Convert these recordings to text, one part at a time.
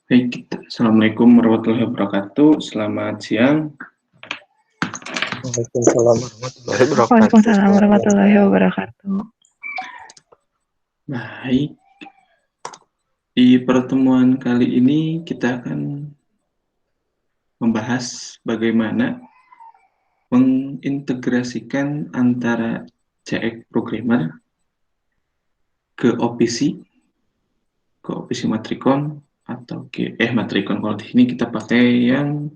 Baik, Assalamualaikum warahmatullahi wabarakatuh. Selamat siang. Waalaikumsalam warahmatullahi wabarakatuh. Waalaikumsalam warahmatullahi wabarakatuh. Baik, di pertemuan kali ini kita akan membahas bagaimana mengintegrasikan antara CX Programmer ke OPC Matricon atau Matricon. Kalau di sini kita pakai yang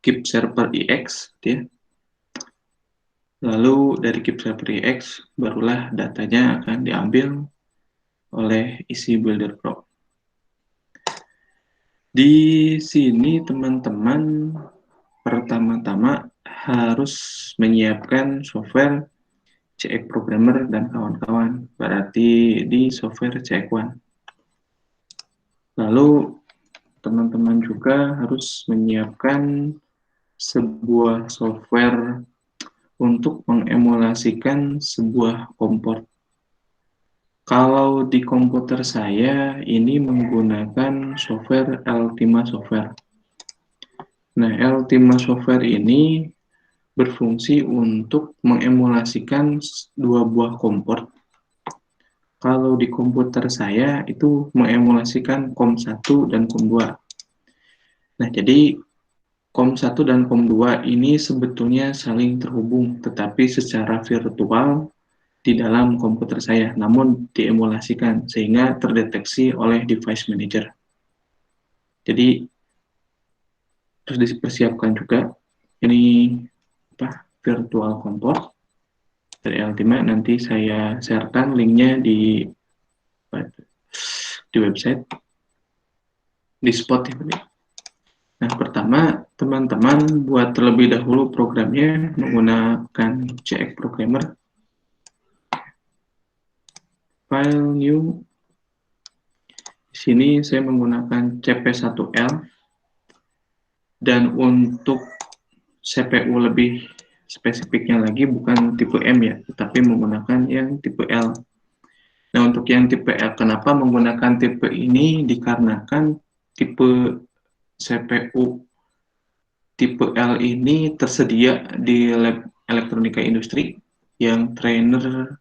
Keep Server EX, ya. Lalu dari Keep Server EX barulah datanya akan diambil oleh Easy Builder Pro. Di sini teman-teman pertama-tama harus menyiapkan software CX Programmer dan kawan-kawan, berarti di software CX One. Lalu teman-teman juga harus menyiapkan sebuah software untuk mengemulasikan sebuah kompor. Kalau di komputer saya ini menggunakan software Ultima Software. Nah, Ultima Software ini berfungsi untuk mengemulasikan dua buah kompor. Kalau di komputer saya itu mengemulasikan COM1 dan COM2. Nah, jadi COM1 dan COM2 ini sebetulnya saling terhubung, tetapi secara virtual di dalam komputer saya, namun diemulasikan sehingga terdeteksi oleh device manager. Jadi harus dipersiapkan juga ini virtual kompor dari Ultima. Nanti saya sharekan linknya di website, di spot ya. Nah, pertama teman-teman buat terlebih dahulu programnya menggunakan CX Programmer. File new. Di sini saya menggunakan CP1L, dan untuk CPU lebih spesifiknya lagi bukan tipe M ya, tetapi menggunakan yang tipe L. Nah, untuk yang tipe L, kenapa menggunakan tipe ini? Dikarenakan tipe CPU tipe L ini tersedia di lab elektronika industri yang trainer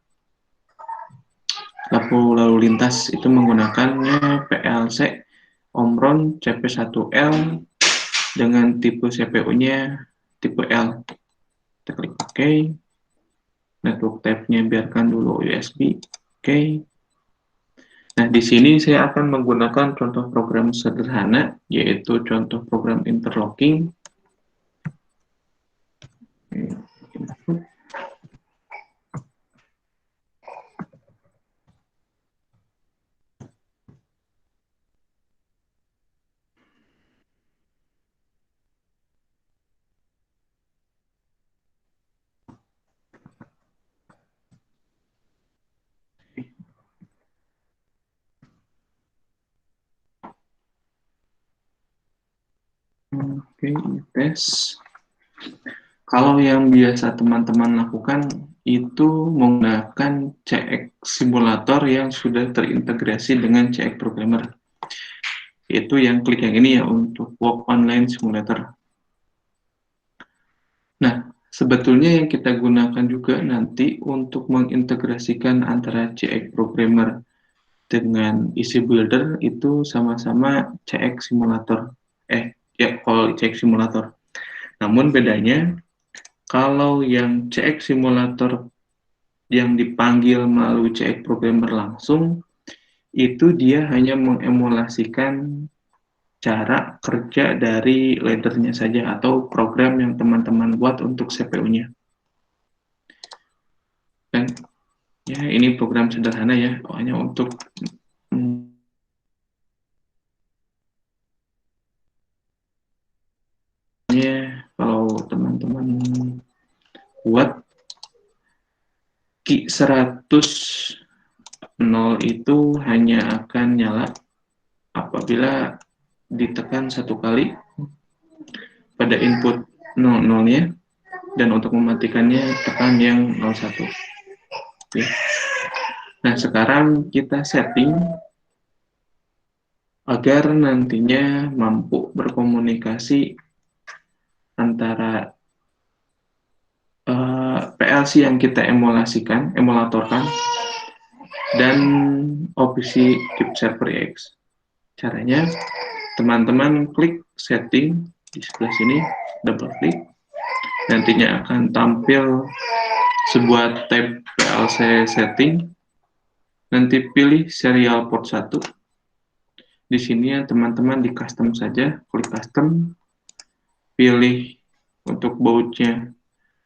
lalu lintas itu menggunakannya PLC Omron CP1L dengan tipe CPU-nya tipe L. Kita klik OK. Network type-nya biarkan dulu USB. OK. Nah, di sini saya akan menggunakan contoh program sederhana, yaitu contoh program interlocking. Oke, tes. Kalau yang biasa teman-teman lakukan itu menggunakan CX simulator yang sudah terintegrasi dengan CX Programmer. Itu yang klik yang ini ya, untuk Work Online Simulator. Nah, sebetulnya yang kita gunakan juga nanti untuk mengintegrasikan antara CX Programmer dengan Easy Builder itu sama-sama CX Simulator. Kalau CX Simulator. Namun bedanya, kalau yang CX Simulator yang dipanggil melalui CX Programmer langsung, itu dia hanya mengemulasikan cara kerja dari laddernya saja atau program yang teman-teman buat untuk CPU-nya. Dan ya, ini program sederhana ya, hanya untuk kalau teman-teman buat Ki 100 0 itu hanya akan nyala apabila ditekan satu kali pada input 00-nya, dan untuk mematikannya tekan yang 01. Oke. Nah, sekarang kita setting agar nantinya mampu berkomunikasi antara PLC yang kita emulatorkan, dan OPC Keep Server EX. Caranya, teman-teman klik setting di sebelah sini, double klik, nantinya akan tampil sebuah tab PLC setting, nanti pilih serial port 1. Di sini ya teman-teman di custom saja, klik custom, pilih untuk bautnya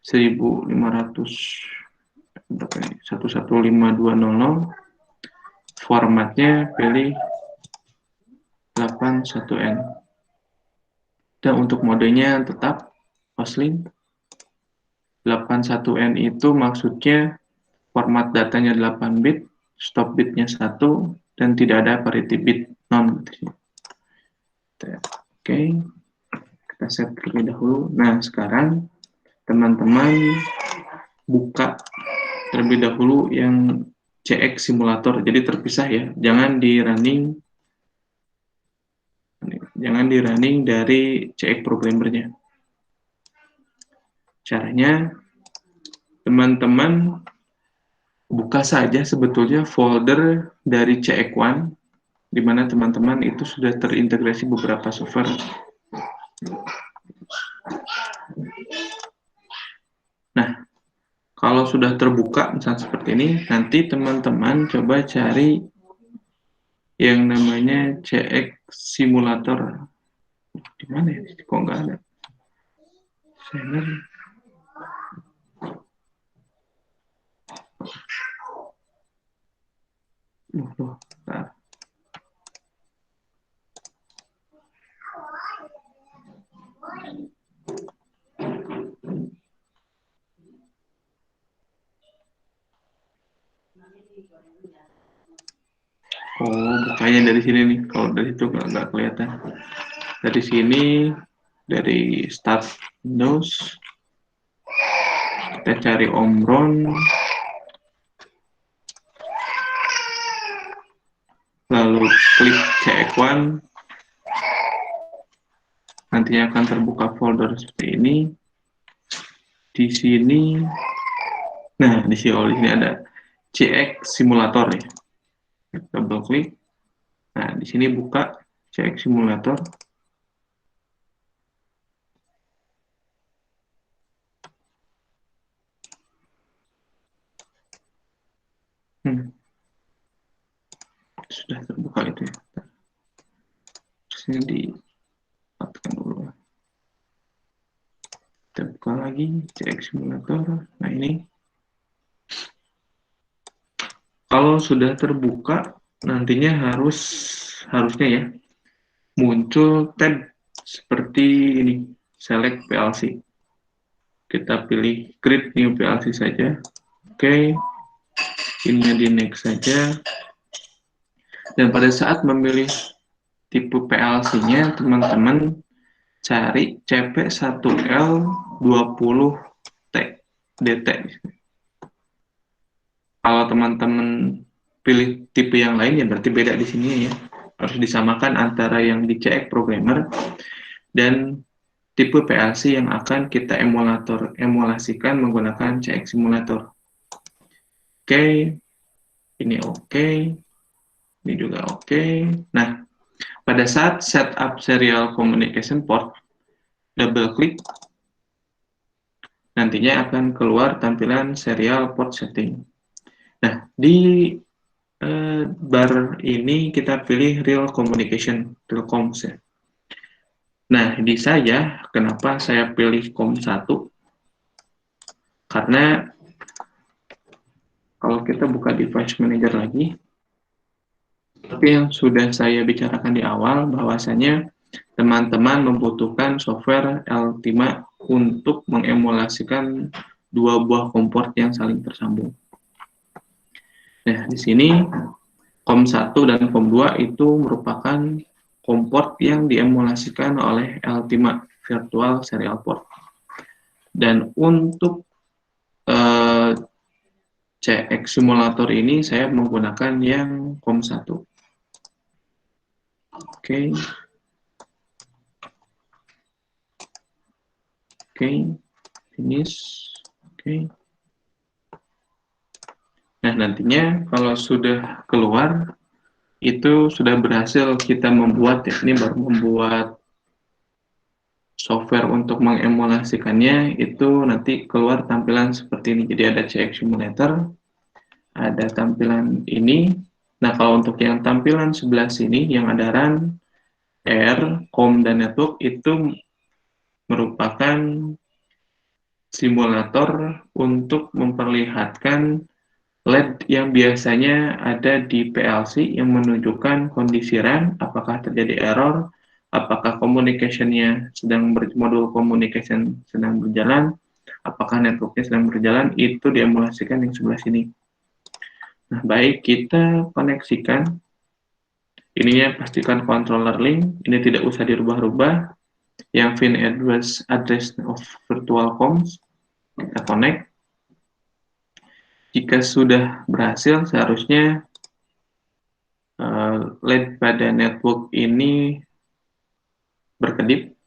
115200, formatnya pilih 81N, dan untuk modenya tetap Hoslink. 81N itu maksudnya format datanya 8 bit, stop bitnya 1, dan tidak ada parity bit non. Oke, kita set terlebih dahulu. Nah, sekarang teman-teman buka terlebih dahulu yang CX simulator, jadi terpisah ya, jangan di running dari CX programmernya. Caranya, teman-teman buka saja sebetulnya folder dari CX1, di mana teman-teman itu sudah terintegrasi beberapa software. Nah, kalau sudah terbuka, misalnya seperti ini, nanti teman-teman coba cari yang namanya CX simulator. Di mana ya? Kok nggak ada? Nah. Oh, bukanya dari sini nih. Kalau dari situ nggak kelihatan. Dari sini, dari Start Windows, kita cari Omron, lalu klik CX1, nantinya akan terbuka folder seperti ini. Di sini, nah di sini ada CX simulator ya. Double klik. Nah, di sini buka CX simulator. Sudah terbuka itu ya. Terus ini dipatikan dulu. Kita buka lagi CX simulator. Nah, ini kalau sudah terbuka, nantinya harusnya ya muncul tab seperti ini, select PLC. Kita pilih create new PLC saja. Oke, ini di next saja. Dan pada saat memilih tipe PLC-nya, teman-teman cari CP1L20T DT. Kalau teman-teman pilih tipe yang lain ya berarti beda di sini ya. Harus disamakan antara yang di CX programmer dan tipe PLC yang akan kita emulasikan menggunakan CX simulator. Oke, ini oke, ini juga oke. Nah, pada saat setup serial communication port, double klik, nantinya akan keluar tampilan serial port setting. Nah, di bar ini kita pilih real communication, real comms ya. Nah, di saya, kenapa saya pilih COM1? Karena kalau kita buka device manager lagi, tapi yang sudah saya bicarakan di awal, bahwasanya teman-teman membutuhkan software Ultima untuk mengemulasikan dua buah kompor yang saling tersambung. Nah, di sini COM1 dan COM2 itu merupakan kompor yang diemulasikan oleh Ultima Virtual Serial Port. Dan untuk CX simulator ini saya menggunakan yang COM1. Oke. Oke, finish. Oke. Nah, nantinya kalau sudah keluar, itu sudah berhasil kita membuat, ya, ini baru membuat software untuk mengemulasikannya, itu nanti keluar tampilan seperti ini. Jadi ada CX Simulator, ada tampilan ini. Nah, kalau untuk yang tampilan sebelah sini, yang ada RAN, R, COM, dan Network, itu merupakan simulator untuk memperlihatkan LED yang biasanya ada di PLC yang menunjukkan kondisi RAN, apakah terjadi error, apakah communication-nya modul communication sedang berjalan, apakah network-nya sedang berjalan, itu diemulasikan yang sebelah sini. Nah, baik, kita koneksikan. Ininya pastikan controller link, ini tidak usah dirubah-rubah. Yang VIN address of virtual comms, kita connect. Jika sudah berhasil, seharusnya LED pada network ini berkedip.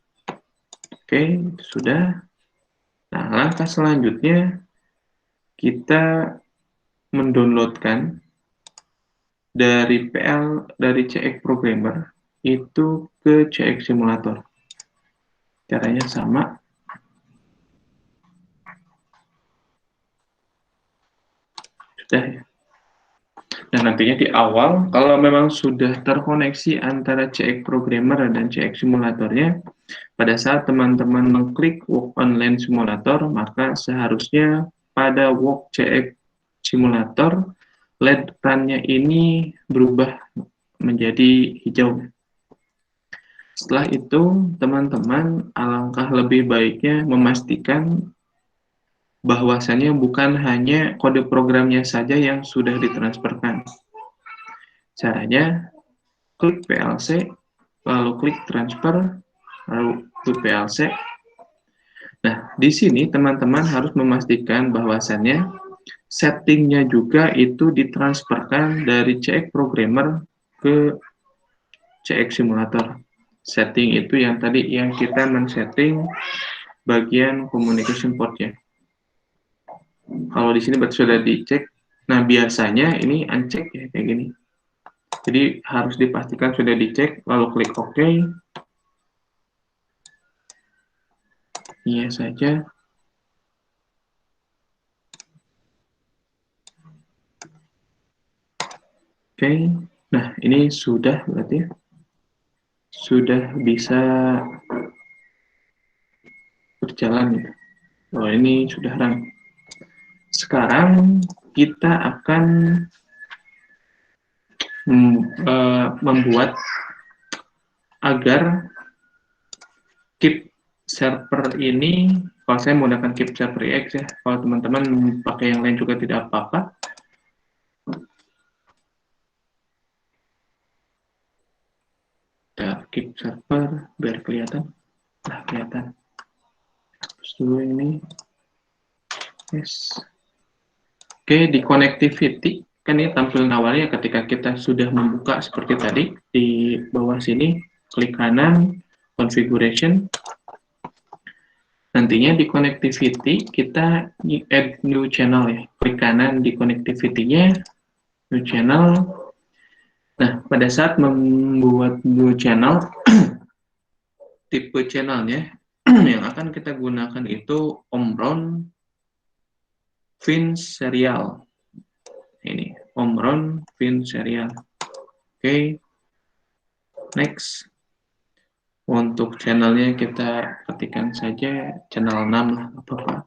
Oke, itu sudah. Nah, langkah selanjutnya kita mendownloadkan dari CX Programmer itu ke CX Simulator. Caranya sama. Sudah ya. Nah, nantinya di awal, kalau memang sudah terkoneksi antara CX Programmer dan CX Simulatornya, pada saat teman-teman mengklik Work Online Simulator, maka seharusnya pada Work CX Simulator, LED RAN-nya ini berubah menjadi hijau. Setelah itu, teman-teman alangkah lebih baiknya memastikan bahwasannya bukan hanya kode programnya saja yang sudah ditransferkan. Caranya, klik PLC, lalu klik transfer, lalu klik PLC. Nah, di sini teman-teman harus memastikan bahwasannya settingnya juga itu ditransferkan dari CX Programmer ke CX Simulator. Setting itu yang tadi yang kita men-setting bagian communication portnya. Kalau di sini berarti sudah dicek. Nah, biasanya ini uncheck ya, kayak gini. Jadi harus dipastikan sudah dicek, lalu klik OK. Iya saja. Oke. Nah, ini sudah berarti sudah bisa berjalan ya. Oh, ini sudah run. Sekarang kita akan membuat agar keep server ini, kalau saya menggunakan keep server EX ya, kalau teman-teman pakai yang lain juga tidak apa-apa. Kita keep server biar kelihatan. Nah, kelihatan. Terus dulu ini. Yes. Oke, di connectivity, kan ini tampilan awalnya ketika kita sudah membuka seperti tadi, di bawah sini, klik kanan, configuration. Nantinya di connectivity, kita add new channel ya. Klik kanan di connectivity-nya, new channel. Nah, pada saat membuat new channel, tipe channelnya yang akan kita gunakan itu Omron VIN serial. Ini Omron VIN serial. Oke. Next. Untuk channelnya kita ketikkan saja channel 6 lah, apa-apa.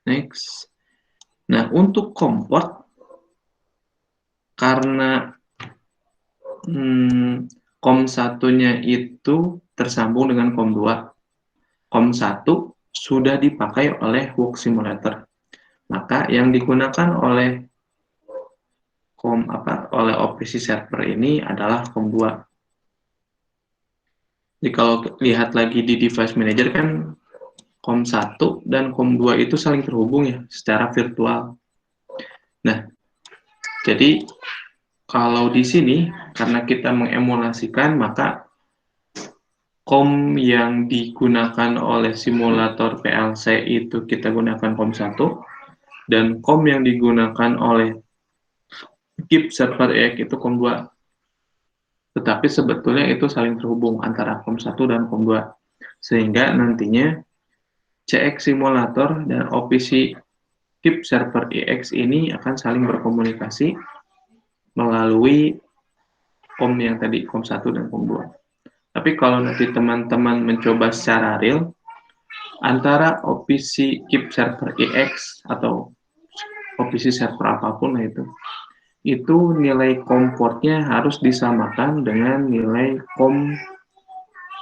Next. Nah, untuk komport, karena COM 1-nya itu tersambung dengan COM 2. COM 1 sudah dipakai oleh Work Simulator. Maka yang digunakan oleh oleh operasi server ini adalah COM 2. Jadi kalau lihat lagi di device manager kan COM 1 dan COM 2 itu saling terhubung ya secara virtual. Nah, jadi Kalau di sini, karena kita mengemulasikan, maka COM yang digunakan oleh simulator PLC itu kita gunakan COM 1, dan COM yang digunakan oleh KIP server EX itu COM 2. Tetapi sebetulnya itu saling terhubung antara COM 1 dan COM 2. Sehingga nantinya CX simulator dan OPC KIP server EX ini akan saling berkomunikasi melalui COM yang tadi, COM 1 dan COM 2. Tapi kalau nanti teman-teman mencoba secara real, antara OPC KIP server EX atau OPC server apapun lah itu nilai COM portnya harus disamakan dengan nilai COM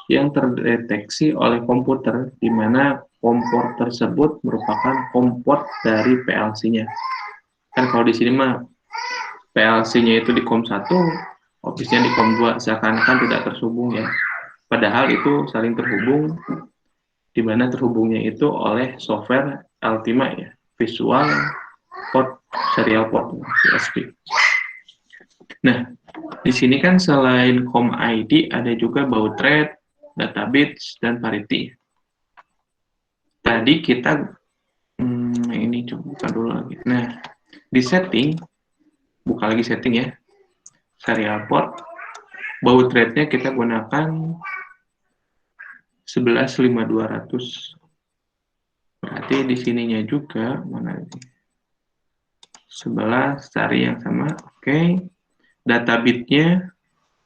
yang terdeteksi oleh komputer, di mana COM port tersebut merupakan COM port dari PLC-nya. Kan kalau di sini mah PLC-nya itu di COM 1, OPC-nya di COM 2, seakan-akan tidak terhubung ya. Padahal itu saling terhubung, di mana terhubungnya itu oleh software Ultima ya, Visual Port Serial Port VSP. Nah, di sini kan selain COM ID ada juga baud rate, data bits, dan parity. Tadi kita ini coba buka dulu lagi. Nah, di setting, buka lagi setting ya, serial port, baud rate-nya kita gunakan 11.5200. Berarti di sininya juga mana ini? 11 cari yang sama. Oke. Data bitnya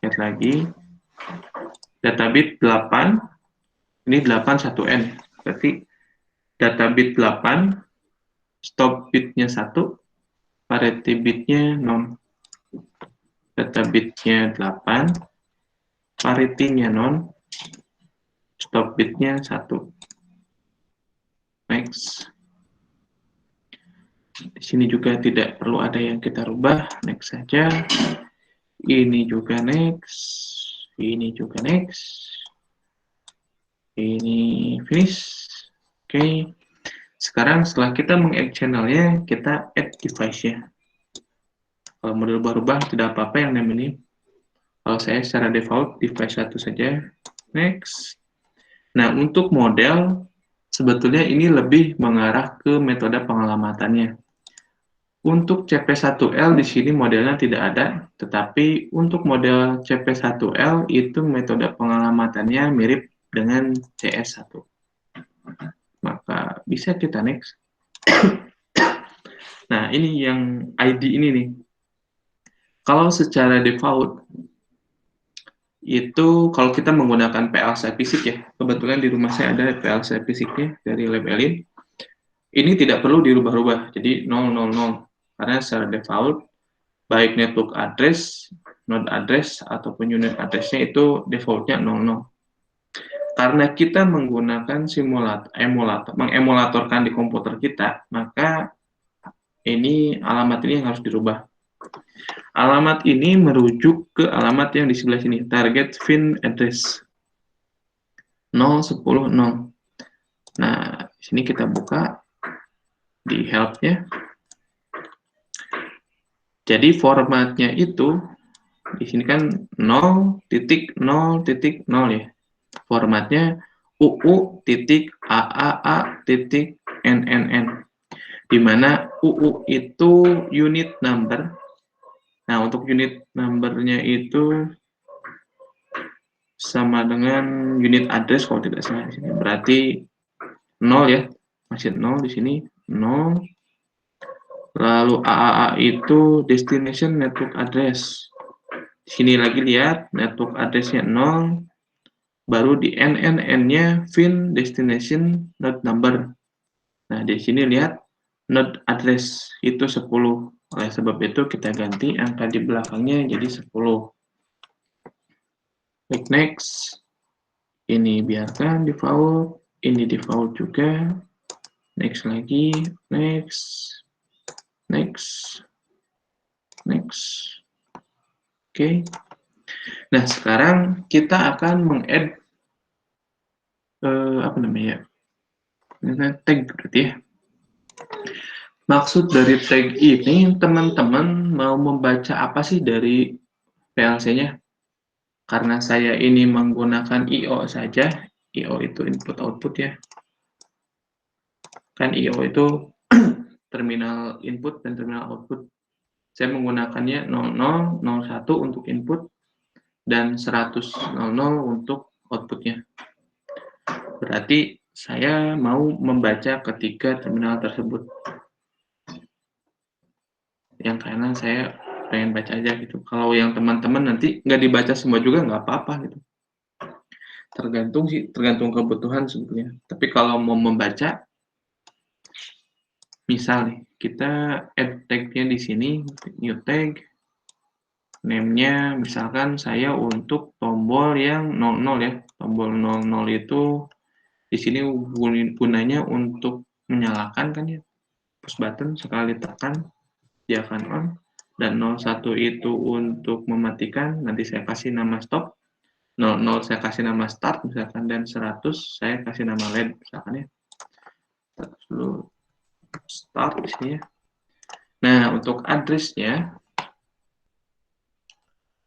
lihat lagi. Data bit 8. Ini 81N. Berarti data bit 8, stop bitnya 1, parity bitnya 0. Data bitnya 8, parity-nya 0, stop bitnya 1. Next. Di sini juga tidak perlu ada yang kita rubah, next saja. Ini juga next, ini juga next, ini finish. Oke. Sekarang setelah kita meng-add channelnya, kita add device-nya. Kalau mau dirubah-rubah tidak apa-apa yang namanya. Kalau saya secara default device 1 saja. Next. Nah, untuk model sebetulnya ini lebih mengarah ke metode pengalamatannya. Untuk CP1L di sini modelnya tidak ada, tetapi untuk model CP1L itu metode pengalamatannya mirip dengan CS1. Maka bisa kita next. Nah, ini yang ID ini nih. Kalau secara default itu kalau kita menggunakan PLC fisik ya, kebetulan di rumah saya ada PLC fisiknya dari Labelin. Ini tidak perlu dirubah-rubah, jadi 000. Karena secara default, baik network address, node address, ataupun unit address-nya itu default-nya 00. Karena kita menggunakan emulator, mengemulatorkan di komputer kita, maka ini alamat ini yang harus dirubah. Alamat ini merujuk ke alamat yang di sebelah sini, target fin address 010.0. Nah, di sini kita buka di help-nya. Jadi formatnya itu di sini kan 0.0.0 ya. Formatnya UU.AAA.NNN. Di mana UU itu unit number. Nah, untuk unit number-nya itu sama dengan unit address kalau tidak salah di sini. Berarti 0 ya. Masih 0 di sini. 0. Lalu AAA itu destination network address. Di sini lagi lihat network address-nya 0. Baru di NNN-nya fin destination node number. Nah, di sini lihat node address itu 10. Oleh sebab itu kita ganti angka di belakangnya jadi 10. Klik next. Ini biarkan default. Ini default juga. Next lagi. Next. Next. Next. Oke. Nah, sekarang kita akan meng-add apa namanya? Tag berarti ya. Maksud dari tag ini, teman-teman mau membaca apa sih dari PLC-nya? Karena saya ini menggunakan I/O saja, I/O itu input output ya. Kan I/O itu terminal input dan terminal output. Saya menggunakannya 00, 01 untuk input, dan 100, 00 untuk outputnya. Berarti saya mau membaca ketiga terminal tersebut. Yang kanan saya pengen baca aja gitu. Kalau yang teman-teman nanti nggak dibaca semua juga nggak apa-apa gitu. Tergantung sih, tergantung kebutuhan sebetulnya. Tapi kalau mau membaca, misal nih, kita add tag-nya di sini, new tag, name-nya misalkan saya untuk tombol yang 00 ya. Tombol 00 itu di sini gunanya untuk menyalakan kan ya. Push button sekali tekan dia akan on, dan 01 itu untuk mematikan, nanti saya kasih nama stop, 00 saya kasih nama start misalkan, dan 100 saya kasih nama LED misalkan ya. Terus dulu start di sini ya. Nah, untuk address-nya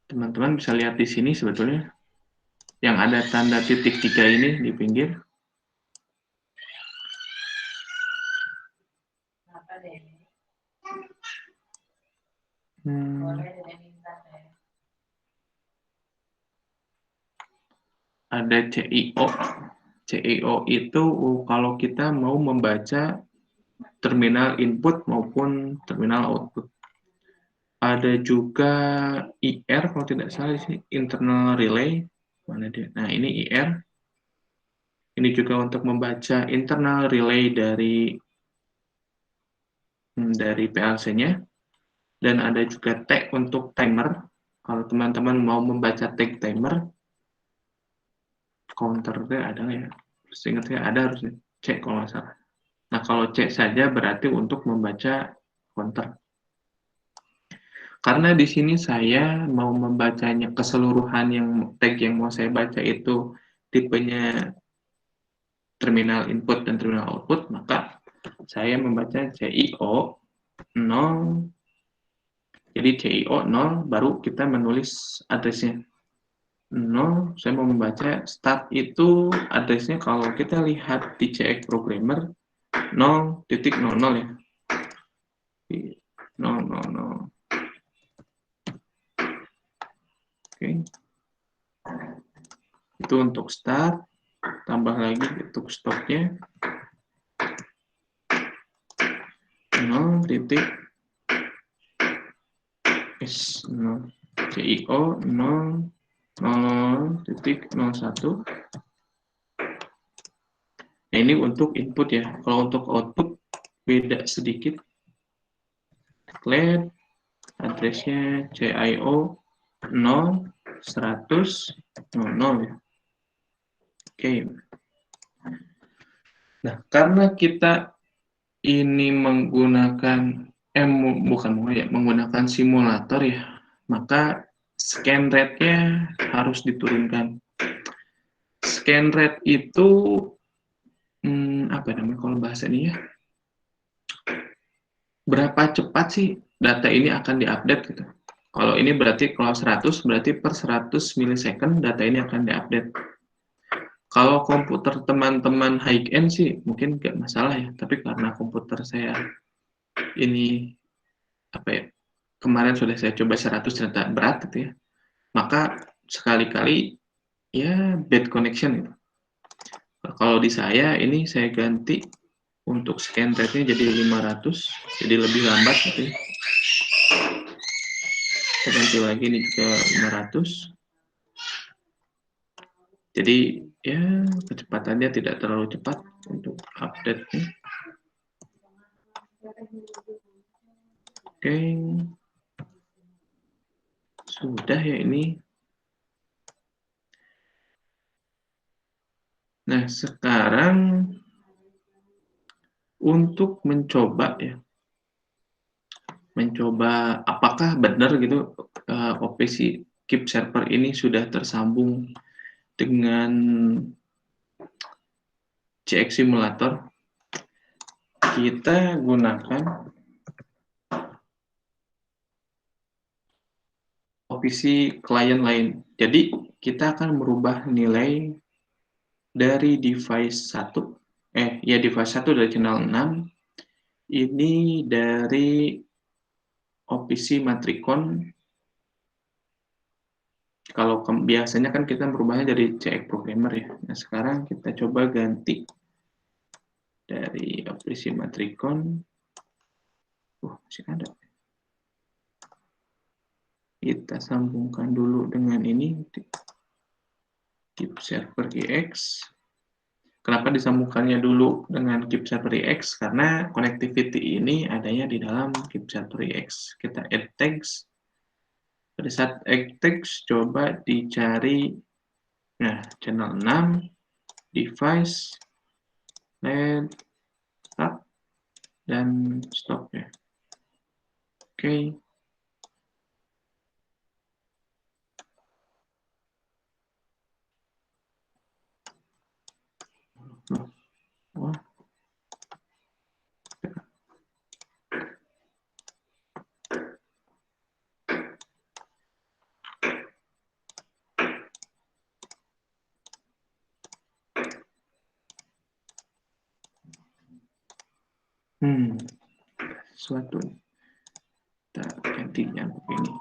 teman-teman bisa lihat di sini sebetulnya yang ada tanda titik 3 ini di pinggir. Ada CIO. CIO itu kalau kita mau membaca terminal input maupun terminal output. Ada juga IR kalau tidak salah sih, internal relay. Mana dia? Nah, ini IR. Ini juga untuk membaca internal relay dari PLC-nya. Dan ada juga tag untuk timer. Kalau teman-teman mau membaca tag timer, counter-nya ada nggak ya? Seingatnya ada harusnya. Cek kalau nggak salah. Nah, kalau cek saja berarti untuk membaca counter. Karena di sini saya mau membacanya keseluruhan yang tag yang mau saya baca itu tipenya terminal input dan terminal output, maka saya membaca CIO 0. Jadi CIO 0 baru kita menulis addressnya 0. Saya mau membaca start itu addressnya kalau kita lihat di CX Programmer 0.00 ya. 000. Oke. Itu untuk start, tambah lagi untuk stopnya 0 titik S0 CIO 0 0.01. Nah, ini untuk input ya. Kalau untuk output beda sedikit. Declare addressnya CIO 0 100 00 ya. Oke. Nah, karena kita ini menggunakan simulator ya, maka scan rate-nya harus diturunkan. Scan rate itu apa namanya kalau bahasa ini ya? Berapa cepat sih data ini akan diupdate gitu. Kalau ini berarti kalau 100 berarti per 100 milisecond data ini akan diupdate. Kalau komputer teman-teman high end sih mungkin nggak masalah ya, tapi karena komputer saya ini apa ya, kemarin sudah saya coba 100 ternyata berat gitu ya, maka sekali-kali ya bad connection gitu. Kalau di saya ini saya ganti untuk scan rate-nya jadi 500, jadi lebih lambat gitu ya. Saya ganti lagi ini juga 500. Jadi ya kecepatannya tidak terlalu cepat untuk update-nya. Oke. Sudah ya ini. Nah, sekarang untuk mencoba apakah benar gitu OPC Keep Server ini sudah tersambung dengan CX Simulator. kita gunakan opsi klien lain. Jadi kita akan merubah nilai dari device 1, device 1 dari channel 6, ini dari opsi matrikon. Kalau biasanya kan kita merubahnya dari CX Programmer ya. Nah sekarang kita coba ganti dari opsi matrikon. Masih ada. Kita sambungkan dulu dengan ini, keep server EX. Kenapa disambungkannya dulu dengan keep server EX? Karena connectivity ini adanya di dalam keep server EX. Kita add tags. Pada saat add tags, coba dicari channel 6, device, LED, start, dan stop ya. Oke. Wah. Sesuatu. Kita ganti yang begini.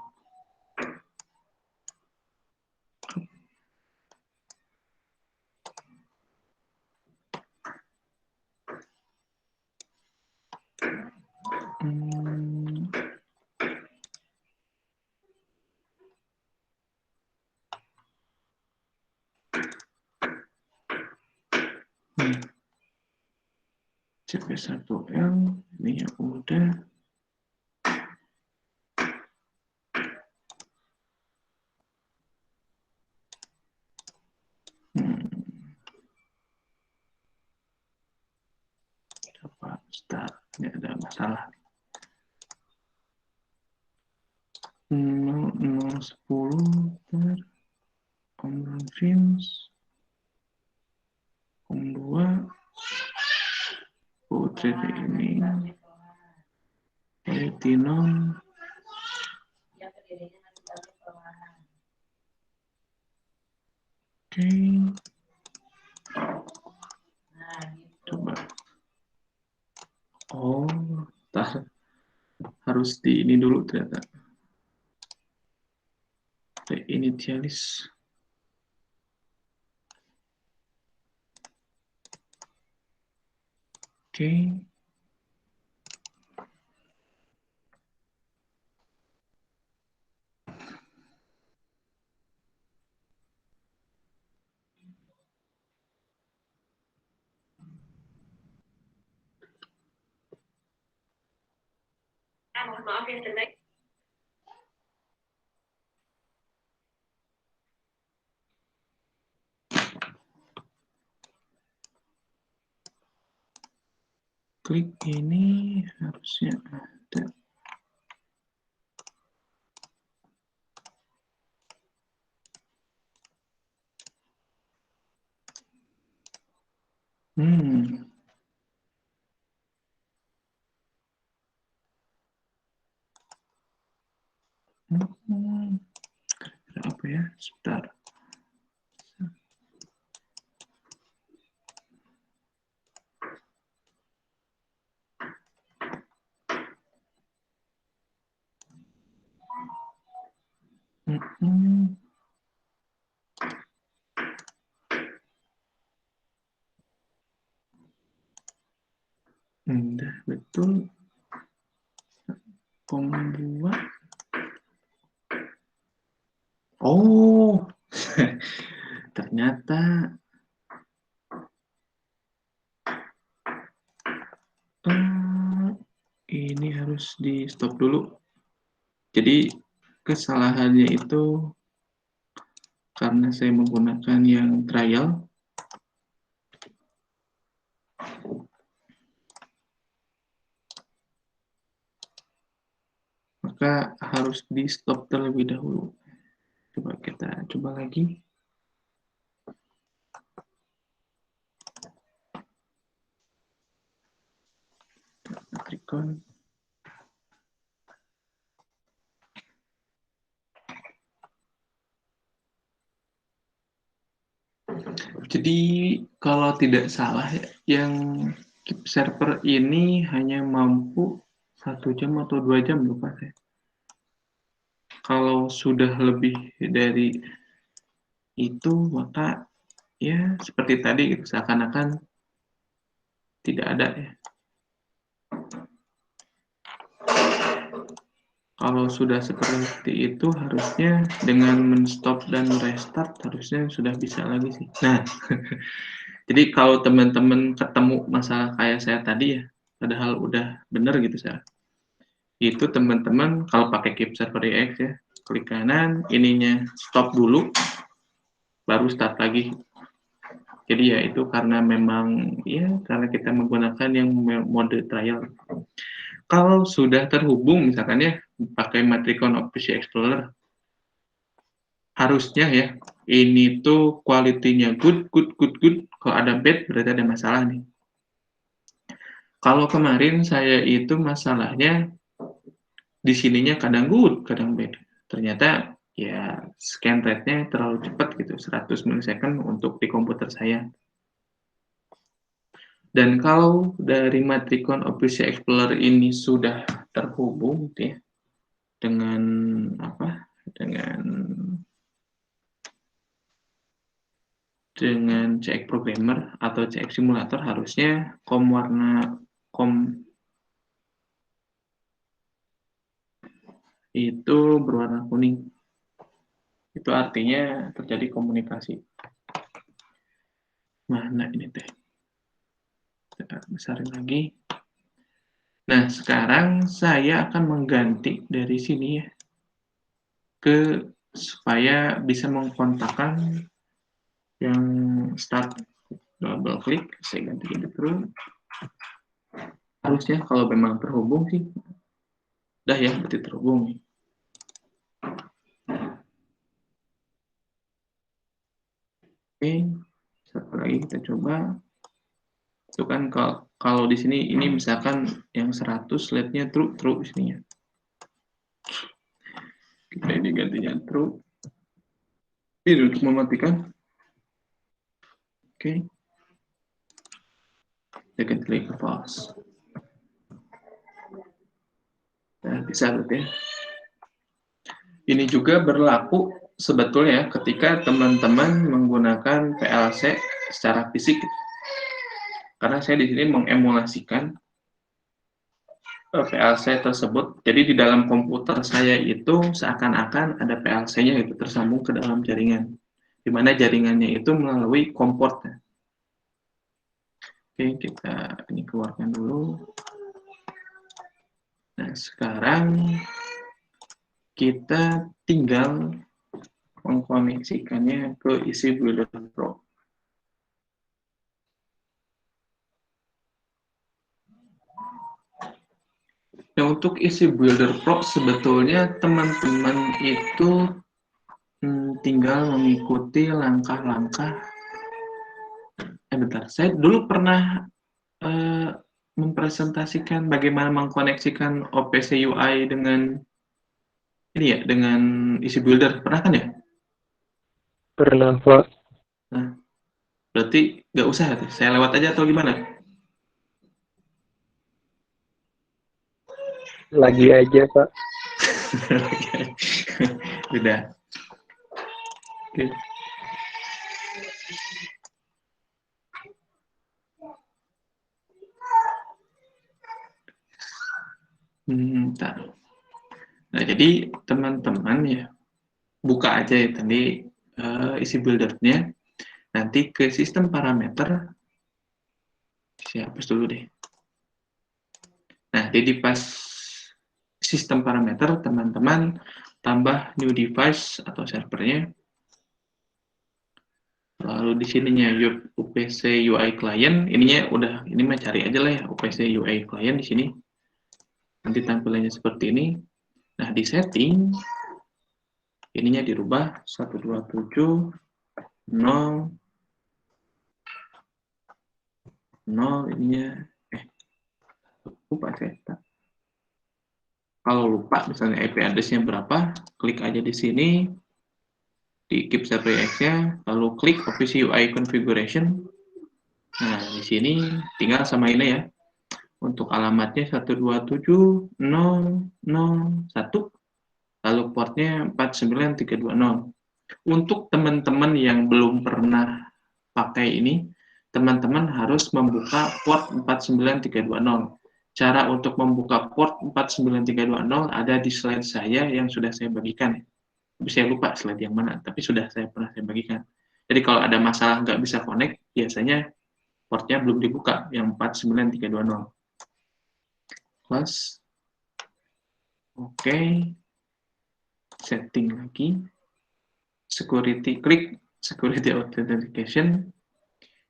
CP1L ini yang udah. Coba start, ini ada masalah. 0010 Common Films 02 Putri ini Platinum. Oke. Coba. Harus di ini dulu ternyata. Initialis. Oke. Maaf ya, Cenek. Klik ini harusnya ada. Apa ya? Sebentar. Udah betul. Pembuat. Oh, ternyata ini harus di stop dulu. Jadi kesalahannya itu karena saya menggunakan yang trial. Maka harus di stop terlebih dahulu. Coba kita coba lagi. Matricon. Jadi kalau tidak salah yang keep server ini hanya mampu 1 jam atau 2 jam, lupa saya. Kalau sudah lebih dari itu maka ya seperti tadi seakan-akan tidak ada ya. Kalau sudah seperti itu harusnya dengan men-stop dan restart harusnya sudah bisa lagi sih. Nah, jadi kalau teman-teman ketemu masalah kayak saya tadi ya, padahal udah bener gitu saya. Itu teman-teman kalau pakai Keep Server EX ya, klik kanan, ininya stop dulu, baru start lagi. Jadi ya itu karena memang ya karena kita menggunakan yang mode trial. Kalau sudah terhubung misalkan ya pakai Matricon Official Explorer, harusnya ya ini tuh quality-nya good. Kalau ada bad berarti ada masalah nih. Kalau kemarin saya itu masalahnya di sininya kadang good, kadang bad. Ternyata ya scan rate-nya terlalu cepat gitu, 100 milisecond untuk di komputer saya. Dan kalau dari Matricon Official Explorer ini sudah terhubung ya dengan apa? Dengan CX Programmer atau CX Simulator harusnya COM warna COM itu berwarna kuning. Itu artinya terjadi komunikasi. Mana ini teh? Kita besarin lagi. Nah, sekarang saya akan mengganti dari sini ya ke supaya bisa mengkontakkan yang start. Double klik, saya ganti ini terus. Harusnya kalau memang terhubung sih, udah ya berarti terhubung. Oke, satu lagi kita coba. Itu kan kalau di sini ini misalkan yang 100 LED-nya true di sini ya. Kita ini gantinya true. Ini untuk mematikan. Oke. Kita klik false. Nah, bisa berarti ya. Ini juga berlaku sebetulnya ketika teman-teman menggunakan PLC secara fisik. Karena saya di sini mengemulasikan PLC tersebut. Jadi di dalam komputer saya itu seakan-akan ada PLC-nya itu tersambung ke dalam jaringan. Di mana jaringannya itu melalui komport. Oke, kita ini keluarkan dulu. Nah, sekarang kita tinggal mengkoneksikannya ke EasyBuilder Pro. Nah, untuk EasyBuilder Pro sebetulnya teman-teman itu tinggal mengikuti langkah-langkah. Bentar, saya dulu pernah mempresentasikan bagaimana mengkoneksikan OPC UI dengan ini ya, dengan EasyBuilder. Pernah kan ya? Pernah, Pak. Nah, berarti nggak usah tuh. Saya lewat aja atau gimana? Lagi aja, Pak. Udah. Oke. Nah, jadi teman-teman ya, buka aja ya tadi isi buildernya, nanti ke sistem parameter, saya hapus dulu deh. Nah, jadi pas sistem parameter, teman-teman tambah new device atau servernya, lalu di sininya UPC UI client, ininya udah, ini mah cari aja lah ya, UPC UI client di sini. Nanti tampilannya seperti ini. Nah, di setting, ininya dirubah 127 0 0 ininya lupa saya. Kalau lupa misalnya IP address-nya berapa, klik aja di sini di Keep Server EX-nya, lalu klik Office UI Configuration. Nah, di sini tinggal sama ini ya. Untuk alamatnya 127.0.0.1, lalu portnya 49320. Untuk teman-teman yang belum pernah pakai ini, teman-teman harus membuka port 49320. Cara untuk membuka port 49320 ada di slide saya yang sudah saya bagikan. Tapi saya lupa slide yang mana, tapi sudah pernah saya bagikan. Jadi kalau ada masalah nggak bisa connect, biasanya portnya belum dibuka, yang 49320. Plus, oke. Setting lagi. Security, klik Security Authentication.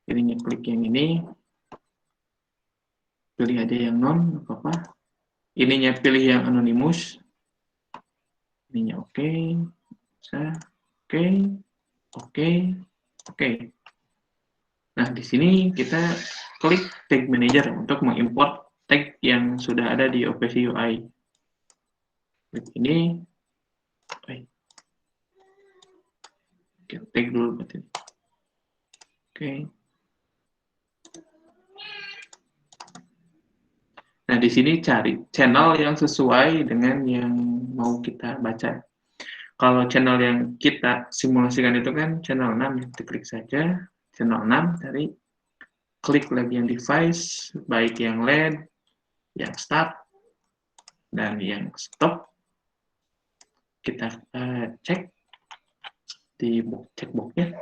Ininya klik yang ini. Pilih aja yang non, apa-apa. Ininya pilih yang anonymous. Ininya oke. Oke. Oke. Oke. Nah, di sini kita klik Tag Manager untuk mengimport tag yang sudah ada di OPC UI. Klik ini. Oke, tag dulu berarti. Oke. Nah, di sini cari channel yang sesuai dengan yang mau kita baca. Kalau channel yang kita simulasikan itu kan channel 6, diklik saja channel 6, cari, klik lagi yang device, baik yang LED, yang start, dan yang stop. Kita cek di checkbox-nya,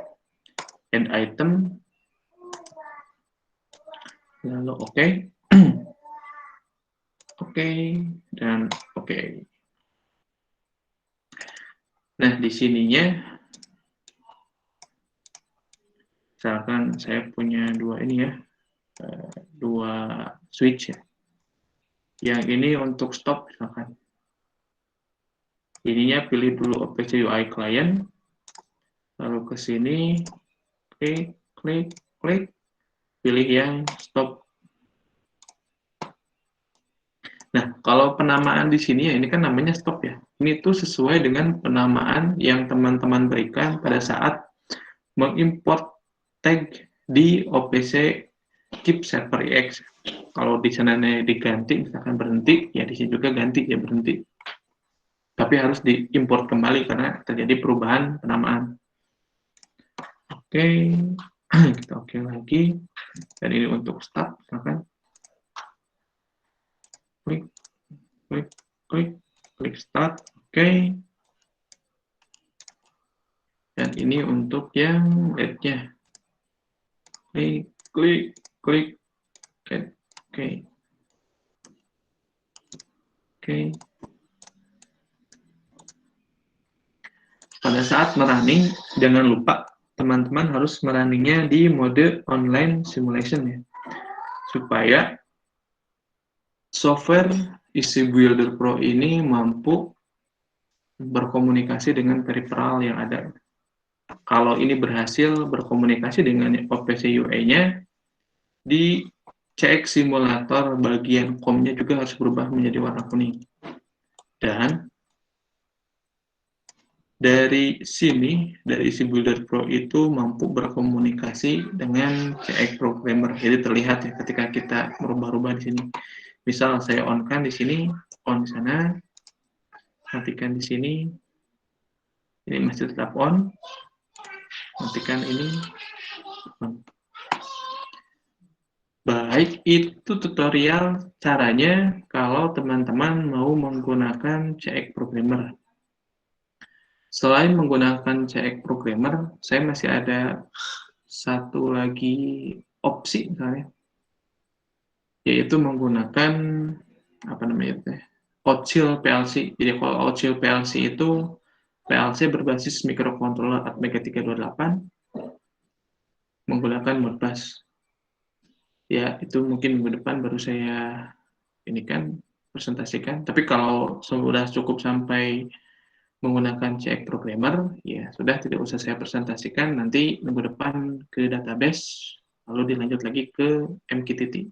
add item, lalu oke. Oke, dan oke. Nah, di sininya, misalkan saya punya dua ini ya, dua switch ya. Yang ini untuk stop misalkan. Ininya pilih dulu OPC UI Client, lalu ke sini, klik, pilih yang stop. Nah, kalau penamaan di sini ya, ini kan namanya stop ya. Ini tuh sesuai dengan penamaan yang teman-teman berikan pada saat mengimport tag di OPC Keep Server EX. Kalau di sana diganti, misalkan berhenti, ya di sini juga ganti, ya berhenti. Tapi harus diimport kembali karena terjadi perubahan penamaan. Oke, kita oke lagi. Dan ini untuk start, misalkan. Klik start, oke. Dan ini untuk yang LED-nya. Klik, oke. Pada saat merunning, jangan lupa teman-teman harus merunningnya di mode online simulation ya. Supaya software EasyBuilder Pro ini mampu berkomunikasi dengan peripheral yang ada. Kalau ini berhasil berkomunikasi dengan OPC UI-nya, di CX simulator bagian COM-nya juga harus berubah menjadi warna kuning. Dan dari sini, dari EasyBuilder Pro itu mampu berkomunikasi dengan CX Programmer. Jadi terlihat ya ketika kita merubah-rubah di sini. Misal saya on-kan di sini, on di sana, matikan di sini, ini masih tetap on, matikan ini, on. Baik, itu tutorial caranya kalau teman-teman mau menggunakan CX Programmer. Selain menggunakan CX Programmer, saya masih ada satu lagi opsi misalnya, yaitu menggunakan apa namanya Outchill PLC. Jadi kalau Outchill PLC itu PLC berbasis microcontroller Atmega 328 menggunakan Modbus. Ya, itu mungkin minggu depan baru saya ini kan presentasikan. Tapi kalau sudah cukup sampai menggunakan CX Programmer, ya sudah tidak usah saya presentasikan. Nanti minggu depan ke database, lalu dilanjut lagi ke MQTT.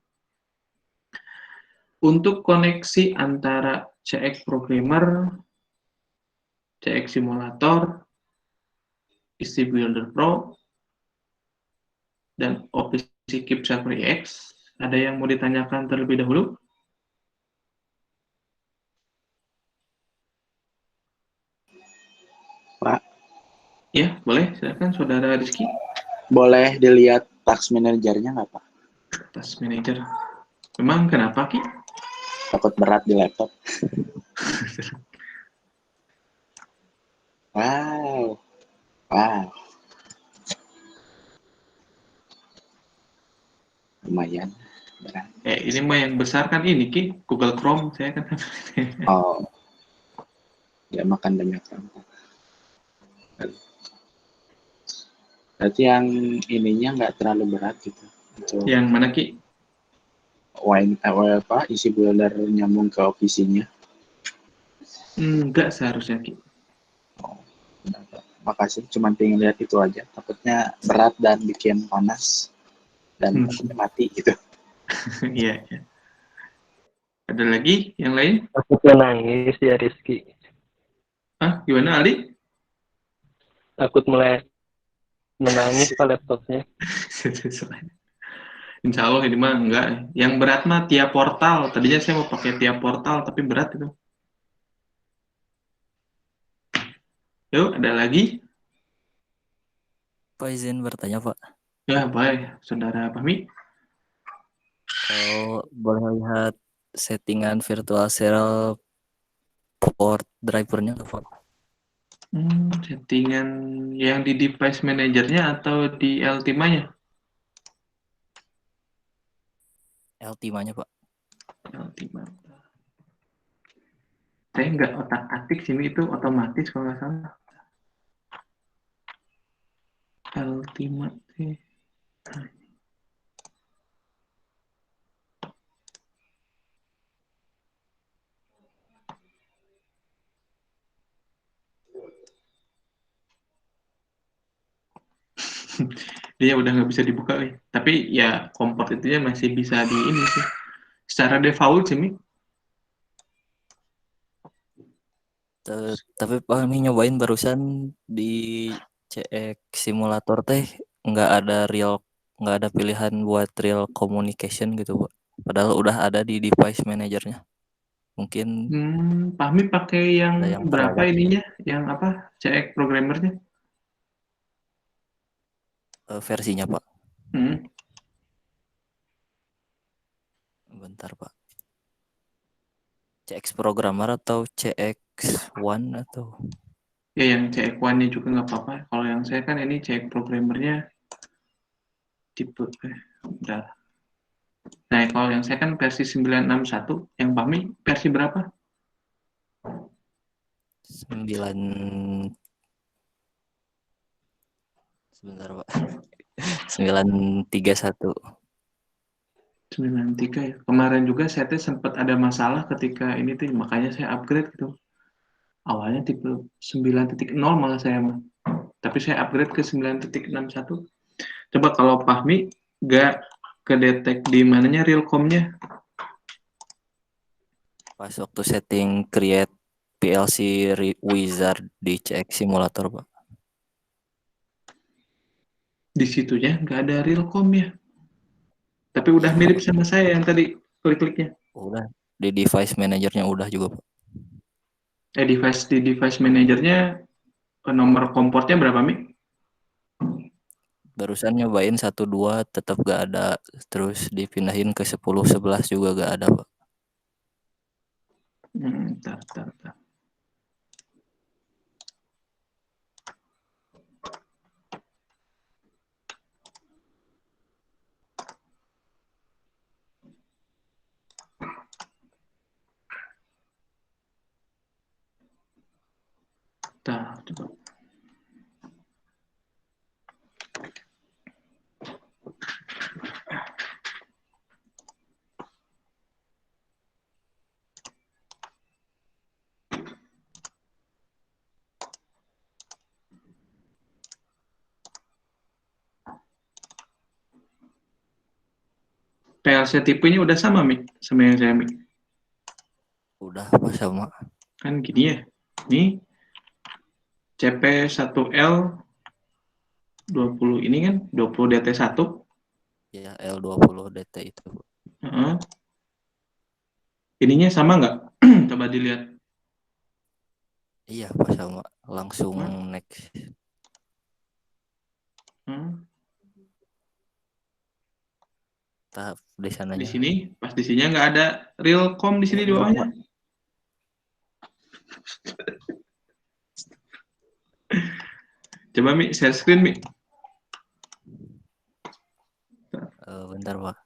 Untuk koneksi antara CX Programmer, CX Simulator, EC Builder Pro, dan Office Keep Server EX, ada yang mau ditanyakan terlebih dahulu? Pak, Ya, boleh. Silakan Saudara Rizky. boleh dilihat task manajernya nggak Pak? Task Manager. Memang kenapa, Ki? Takut berat di laptop. Wow, wow, lumayan berat. Ini mah yang besar kan ini, Ki. Google Chrome, saya kan. Oh, dia makan banyak sampah. Berarti yang ininya nggak terlalu berat gitu. Untuk Yang mana, Ki? isi builder nyambung ke office-nya. Enggak seharusnya, Ki. Oh, udah, Pak. Makasih, cuma pengen lihat itu aja. Takutnya berat dan bikin panas dan takutnya mati gitu. Iya, ya. Ada lagi yang lain? Aku nangis ya Rizky. Hah, gimana, Ali? Takut mulai menangis pak laptopnya. Insya Allah ini mah enggak. Yang berat mah tiap portal. Tadinya saya mau pakai tiap portal, tapi berat itu. Yuk, ada lagi? Pak izin bertanya Pak, Ya, baik. Saudara Fahmi. kalau boleh lihat settingan virtual serial port drivernya nggak, Pak? Settingan yang di device manajernya atau di Ultima-nya? Ultima-nya Pak. Ultima. Saya nggak otak-atik sini, itu otomatis kalau nggak salah. Ultima sih. Dia udah nggak bisa dibuka nih. Tapi ya komport itunya masih bisa di ini sih. Secara default sih, Mi. Tapi Pak kami nyobain barusan di CX simulator teh nggak ada pilihan buat real communication gitu Pak. Padahal udah ada di device manajernya. Mungkin Fahmi pakai yang ada yang berapa terlewat ininya? Yang apa? CX programmernya? versinya Pak. Hmm. Bentar Pak. CX programmer atau CX1 atau Ya yang CX One-nya juga nggak apa-apa. Kalau yang saya kan ini CX programmernya tipe bentar. Nah, kalau yang saya kan versi 961, yang Fahmi versi berapa? 9 sebentar Pak. 931. 93 ya. Kemarin juga saya tuh sempat ada masalah ketika ini tuh, makanya saya upgrade gitu. Awalnya tipe 9.0 malah saya mah. Tapi saya upgrade ke 9.61. Coba kalau Fahmi nggak kedetek di mananya realcom-nya. Pas waktu setting create PLC wizard di CX simulator Pak. Di situnya nggak ada realcom ya. Tapi udah mirip sama saya yang tadi klik-kliknya. Udah di device manajernya udah juga Pak. Di device manajernya nomor komportnya berapa, Mi? Barusan nyobain 1 2 tetap gak ada, terus dipindahin ke 10 11 juga gak ada Pak. Bentar. Coba. PLC tipenya udah sama, Mi, sama yang saya, Mi. Udah apa sama? Kan gini ya. Ini CP1L 20 ini kan 20 DT1. Ya L20 DT itu. Heeh. Ininya sama nggak? Coba dilihat. Iya pas sama. Langsung next. Tahap di Di sananya. sini, pas di sini nggak ada realcom di sini di bawahnya. Coba Mi, share screen Mi. Bentar Pak.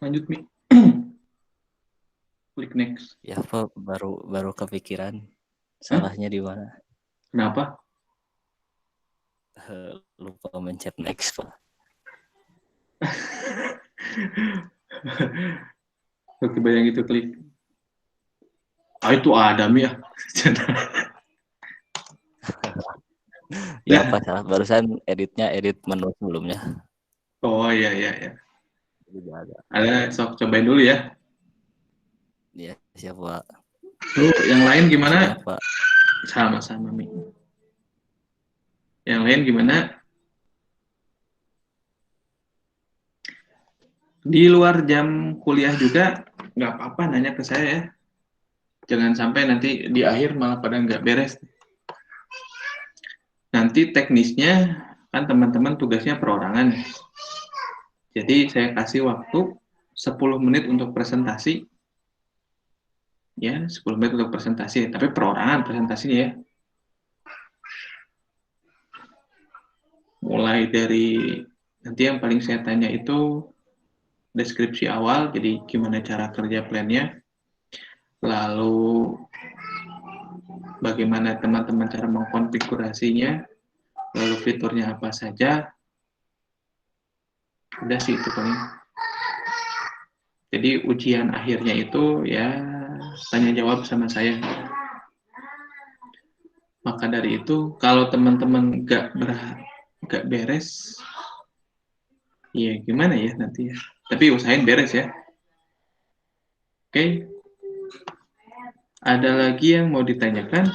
Lanjut Mi. Klik next. Ya Pak baru kepikiran. Salahnya di mana? Kenapa? Lupa mencet next Pak. Oke, bayang itu klik. Itu ada Mi ya. Ya Pak salah. Barusan editnya edit menu sebelumnya. Oh iya. Juga ada. Ada, sok cobain dulu ya. Iya siap Pak. Tuh, yang lain gimana? Siap, Pak. Sama-sama Mi. Yang lain gimana? Di luar jam kuliah juga nggak apa-apa nanya ke saya ya. Jangan sampai nanti di akhir malah pada nggak beres. Nanti teknisnya kan teman-teman tugasnya perorangan. Jadi saya kasih waktu 10 menit untuk presentasi. Ya, 10 menit untuk presentasi. Tapi perorangan presentasinya ya. Mulai dari nanti yang paling saya tanya itu deskripsi awal, jadi gimana cara kerja plannya, lalu bagaimana teman-teman cara mengkonfigurasinya, lalu fiturnya apa saja, udah sih itu paling. Jadi ujian akhirnya itu ya tanya jawab sama saya. Maka dari itu kalau teman-teman nggak beres, ya gimana ya nanti ya. Tapi usahain beres ya. Oke. Ada lagi yang mau ditanyakan?